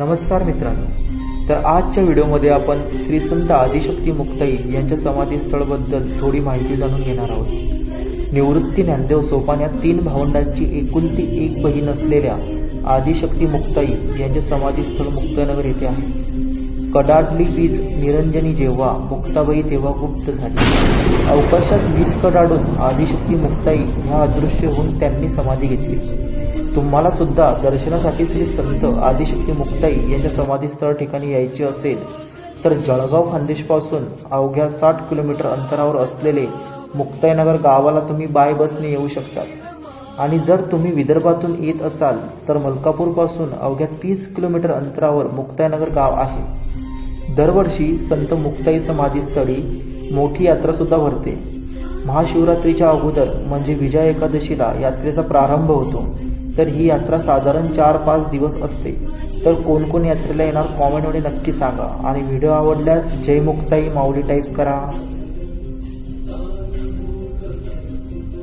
नमस्कार मित्रांनो, तर आजच्या व्हिडिओमध्ये आपण श्री संत आदिशक्ती मुक्ताई यांच्या समाधीस्थळबद्दल थोडी माहिती जाणून घेणार आहोत। निवृत्ती ज्ञानदेव सोपान या 3 भावंडांची एकुलती एक बहीण असलेल्या आदिशक्ती मुक्ताई यांचे समाधीस्थळ मुक्ताईनगर येथे आहे। कडाडली वीज निरंजनी जेव्हा मुक्ताबाई तेव्हा गुप्त झाली। अवकाशात वीज कडाडून आदिशक्ती मुक्ताई ह्या अदृश्य होऊन त्यांनी समाधी घेतली। तुम्हाला सुद्धा दर्शनासाठी श्री संत आदिशक्ती मुक्ताई यांच्या समाधीस्थळ ठिकाणी यायचे असेल तर जळगाव खान्देशपासून अवघ्या 60 किलोमीटर अंतरावर असलेले मुक्ताईनगर गावाला तुम्ही बाय बसने येऊ शकतात। आणि जर तुम्ही विदर्भातून येत असाल तर मलकापूरपासून अवघ्या 30 किलोमीटर अंतरावर मुक्ताईनगर गाव आहे। दरवर्षी संत मुक्ताई समाधीस्थळी मोठी यात्रा सुद्धा भरते। महाशिवरात्रीच्या अगोदर म्हणजे विजया एकादशीला यात्रेचा प्रारंभ होतो। तर ही यात्रा साधारण 4-5 दिवस असते। तर कोण कोण यात्रेला येणार कॉमेंटमध्ये नक्की सांगा। आणि व्हिडिओ आवडल्यास जय मुक्ताई माऊली टाईप करा।